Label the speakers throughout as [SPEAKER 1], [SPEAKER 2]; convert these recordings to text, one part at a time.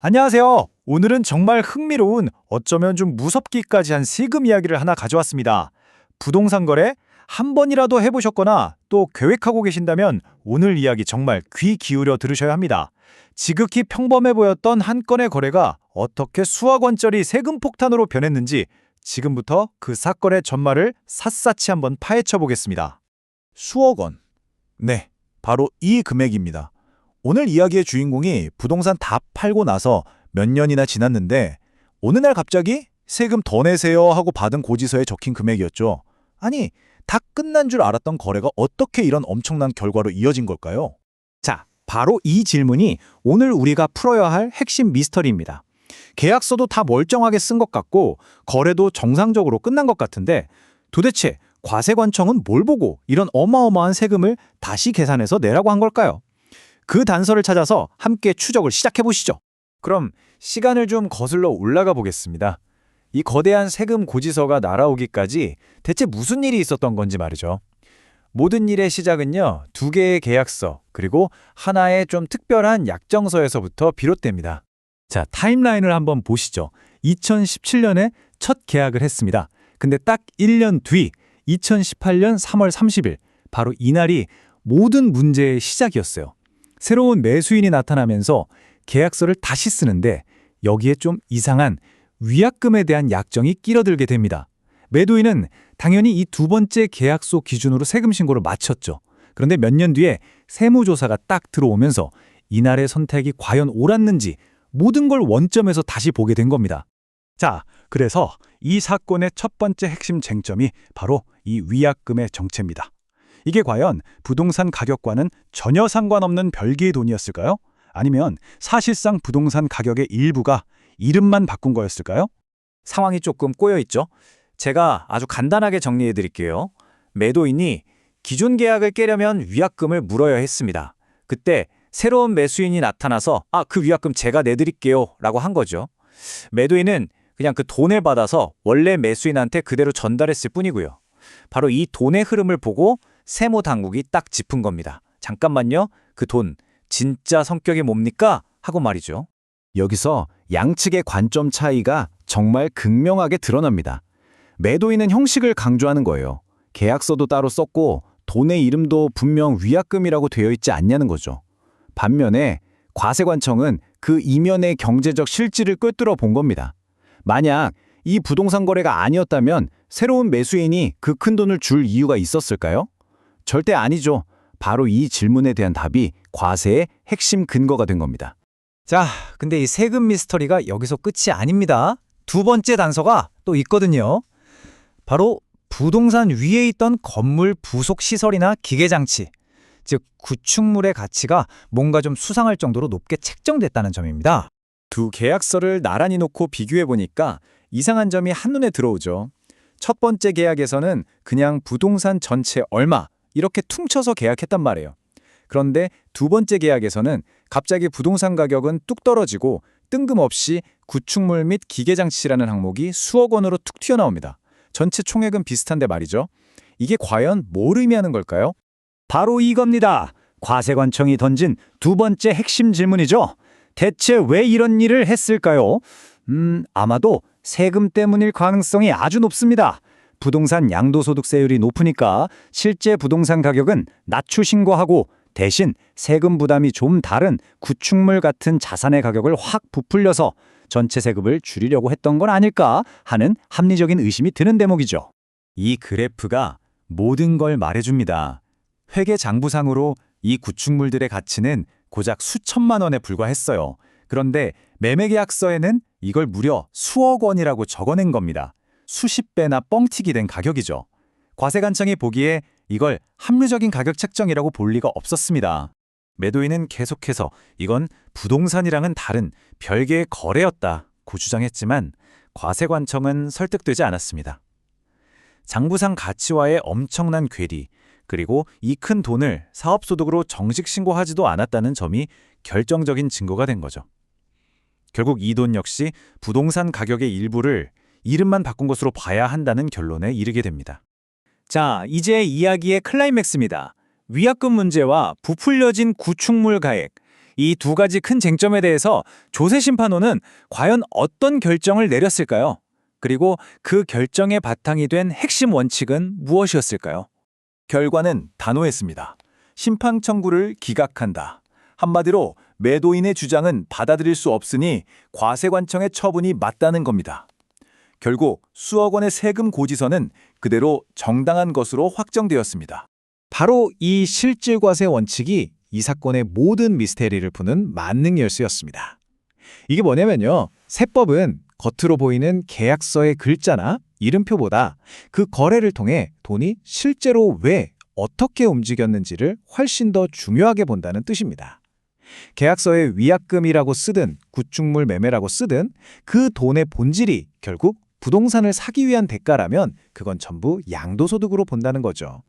[SPEAKER 1] 안녕하세요. 오늘은 정말 흥미로운 어쩌면 좀 무섭기까지 한 세금 이야기를 하나 가져왔습니다. 부동산 거래 한 번이라도 해보셨거나 또 계획하고 계신다면 오늘 이야기 정말 귀 기울여 들으셔야 합니다. 지극히 평범해 보였던 한 건의 거래가 어떻게 수억 원짜리 세금 폭탄으로 변했는지 지금부터 그 사건의 전말을 샅샅이 한번 파헤쳐 보겠습니다. 수억 원. 네, 바로 이 금액입니다. 오늘 이야기의 주인공이 부동산 다 팔고 나서 몇 년이나 지났는데 어느 날 갑자기 세금 더 내세요 하고 받은 고지서에 적힌 금액이었죠. 아니, 다 끝난 줄 알았던 거래가 어떻게 이런 엄청난 결과로 이어진 걸까요?
[SPEAKER 2] 자, 바로 이 질문이 오늘 우리가 풀어야 할 핵심 미스터리입니다. 계약서도 다 멀쩡하게 쓴 것 같고 거래도 정상적으로 끝난 것 같은데 도대체 과세관청은 뭘 보고 이런 어마어마한 세금을 다시 계산해서 내라고 한 걸까요? 그 단서를 찾아서 함께 추적을 시작해 보시죠.
[SPEAKER 1] 그럼 시간을 좀 거슬러 올라가 보겠습니다. 이 거대한 세금 고지서가 날아오기까지 대체 무슨 일이 있었던 건지 말이죠. 모든 일의 시작은요, 두 개의 계약서, 그리고 하나의 좀 특별한 약정서에서부터 비롯됩니다.
[SPEAKER 2] 자, 타임라인을 한번 보시죠. 2017년에 첫 계약을 했습니다. 근데 딱 1년 뒤 2018년 3월 30일, 바로 이날이 모든 문제의 시작이었어요. 새로운 매수인이 나타나면서 계약서를 다시 쓰는데 여기에 좀 이상한 위약금에 대한 약정이 끼어들게 됩니다. 매도인은 당연히 이 두 번째 계약서 기준으로 세금 신고를 마쳤죠. 그런데 몇 년 뒤에 세무조사가 딱 들어오면서 이날의 선택이 과연 옳았는지 모든 걸 원점에서 다시 보게 된 겁니다. 자, 그래서 이 사건의 첫 번째 핵심 쟁점이 바로 이 위약금의 정체입니다. 이게 과연 부동산 가격과는 전혀 상관없는 별개의 돈이었을까요? 아니면 사실상 부동산 가격의 일부가 이름만 바꾼 거였을까요?
[SPEAKER 1] 상황이 조금 꼬여있죠? 제가 아주 간단하게 정리해 드릴게요. 매도인이 기존 계약을 깨려면 위약금을 물어야 했습니다. 그때 새로운 매수인이 나타나서 그 위약금 제가 내드릴게요 라고 한 거죠. 매도인은 그냥 그 돈을 받아서 원래 매수인한테 그대로 전달했을 뿐이고요. 바로 이 돈의 흐름을 보고 세무당국이 딱 짚은 겁니다. 잠깐만요. 그 돈 진짜 성격이 뭡니까? 하고 말이죠.
[SPEAKER 2] 여기서 양측의 관점 차이가 정말 극명하게 드러납니다. 매도인은 형식을 강조하는 거예요. 계약서도 따로 썼고 돈의 이름도 분명 위약금이라고 되어 있지 않냐는 거죠. 반면에 과세관청은 그 이면의 경제적 실질을 꿰뚫어 본 겁니다. 만약 이 부동산 거래가 아니었다면 새로운 매수인이 그 큰 돈을 줄 이유가 있었을까요? 절대 아니죠. 바로 이 질문에 대한 답이 과세의 핵심 근거가 된 겁니다.
[SPEAKER 1] 자, 근데 이 세금 미스터리가 여기서 끝이 아닙니다. 두 번째 단서가 또 있거든요. 바로 부동산 위에 있던 건물 부속 시설이나 기계장치, 즉 구축물의 가치가 뭔가 좀 수상할 정도로 높게 책정됐다는 점입니다. 두 계약서를 나란히 놓고 비교해 보니까 이상한 점이 한눈에 들어오죠. 첫 번째 계약에서는 그냥 부동산 전체 얼마 이렇게 퉁쳐서 계약했단 말이에요. 그런데 두 번째 계약에서는 갑자기 부동산 가격은 뚝 떨어지고 뜬금없이 구축물 및 기계장치라는 항목이 수억 원으로 툭 튀어나옵니다. 전체 총액은 비슷한데 말이죠. 이게 과연 뭘 의미하는 걸까요?
[SPEAKER 2] 바로 이겁니다. 과세관청이 던진 두 번째 핵심 질문이죠. 대체 왜 이런 일을 했을까요? 아마도 세금 때문일 가능성이 아주 높습니다. 부동산 양도소득세율이 높으니까 실제 부동산 가격은 낮추 신고하고 대신 세금 부담이 좀 다른 구축물 같은 자산의 가격을 확 부풀려서 전체 세금을 줄이려고 했던 건 아닐까 하는 합리적인 의심이 드는 대목이죠.
[SPEAKER 1] 이 그래프가 모든 걸 말해줍니다. 회계장부상으로 이 구축물들의 가치는 고작 수천만 원에 불과했어요. 그런데 매매계약서에는 이걸 무려 수억 원이라고 적어낸 겁니다. 수십 배나 뻥튀기 된 가격이죠. 과세관청이 보기에 이걸 합리적인 가격 책정이라고 볼 리가 없었습니다. 매도인은 계속해서 이건 부동산이랑은 다른 별개의 거래였다고 주장했지만 과세관청은 설득되지 않았습니다. 장부상 가치와의 엄청난 괴리, 그리고 이 큰 돈을 사업소득으로 정식 신고하지도 않았다는 점이 결정적인 증거가 된 거죠. 결국 이 돈 역시 부동산 가격의 일부를 이름만 바꾼 것으로 봐야 한다는 결론에 이르게 됩니다.
[SPEAKER 2] 자, 이제 이야기의 클라이맥스입니다. 위약금 문제와 부풀려진 구축물 가액, 이 두 가지 큰 쟁점에 대해서 조세 심판원은 과연 어떤 결정을 내렸을까요? 그리고 그 결정의 바탕이 된 핵심 원칙은 무엇이었을까요?
[SPEAKER 1] 결과는 단호했습니다. 심판 청구를 기각한다. 한마디로 매도인의 주장은 받아들일 수 없으니 과세관청의 처분이 맞다는 겁니다. 결국 수억 원의 세금 고지서는 그대로 정당한 것으로 확정되었습니다.
[SPEAKER 2] 바로 이 실질과세 원칙이 이 사건의 모든 미스테리를 푸는 만능 열쇠였습니다. 이게 뭐냐면요. 세법은 겉으로 보이는 계약서의 글자나 이름표보다 그 거래를 통해 돈이 실제로 왜, 어떻게 움직였는지를 훨씬 더 중요하게 본다는 뜻입니다. 계약서에 위약금이라고 쓰든 구축물 매매라고 쓰든 그 돈의 본질이 결국 부동산을 사기 위한 대가라면 그건 전부 양도소득으로 본다는 거죠.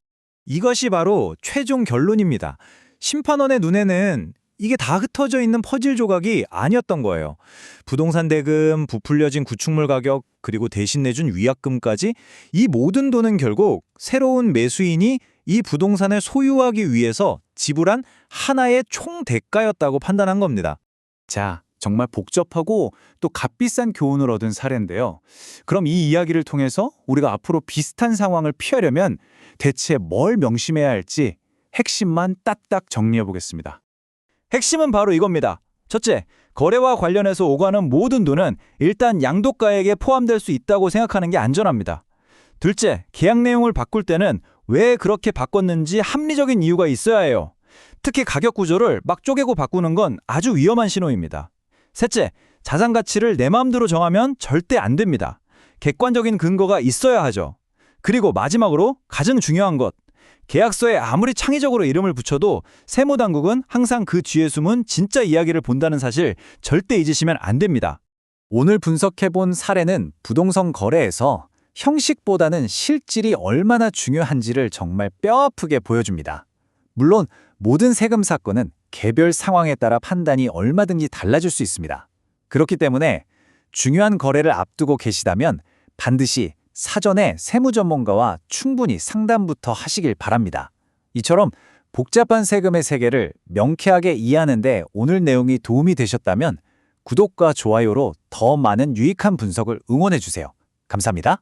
[SPEAKER 2] 이것이 바로 최종 결론입니다. 심판원의 눈에는 이게 다 흩어져 있는 퍼즐 조각이 아니었던 거예요. 부동산 대금, 부풀려진 구축물 가격, 그리고 대신 내준 위약금까지 이 모든 돈은 결국 새로운 매수인이 이 부동산을 소유하기 위해서 지불한 하나의 총 대가였다고 판단한 겁니다. 자, 정말 복잡하고 또 값비싼 교훈을 얻은 사례인데요. 그럼 이 이야기를 통해서 우리가 앞으로 비슷한 상황을 피하려면 대체 뭘 명심해야 할지 핵심만 딱딱 정리해 보겠습니다. 핵심은 바로 이겁니다. 첫째, 거래와 관련해서 오가는 모든 돈은 일단 양도가액에 포함될 수 있다고 생각하는 게 안전합니다. 둘째, 계약 내용을 바꿀 때는 왜 그렇게 바꿨는지 합리적인 이유가 있어야 해요. 특히 가격 구조를 막 쪼개고 바꾸는 건 아주 위험한 신호입니다. 셋째, 자산 가치를 내 마음대로 정하면 절대 안 됩니다. 객관적인 근거가 있어야 하죠. 그리고 마지막으로 가장 중요한 것, 계약서에 아무리 창의적으로 이름을 붙여도 세무당국은 항상 그 뒤에 숨은 진짜 이야기를 본다는 사실 절대 잊으시면 안 됩니다. 오늘 분석해본 사례는 부동산 거래에서 형식보다는 실질이 얼마나 중요한지를 정말 뼈아프게 보여줍니다. 물론 모든 세금 사건은 개별 상황에 따라 판단이 얼마든지 달라질 수 있습니다. 그렇기 때문에 중요한 거래를 앞두고 계시다면 반드시 사전에 세무 전문가와 충분히 상담부터 하시길 바랍니다. 이처럼 복잡한 세금의 세계를 명쾌하게 이해하는 데 오늘 내용이 도움이 되셨다면 구독과 좋아요로 더 많은 유익한 분석을 응원해 주세요. 감사합니다.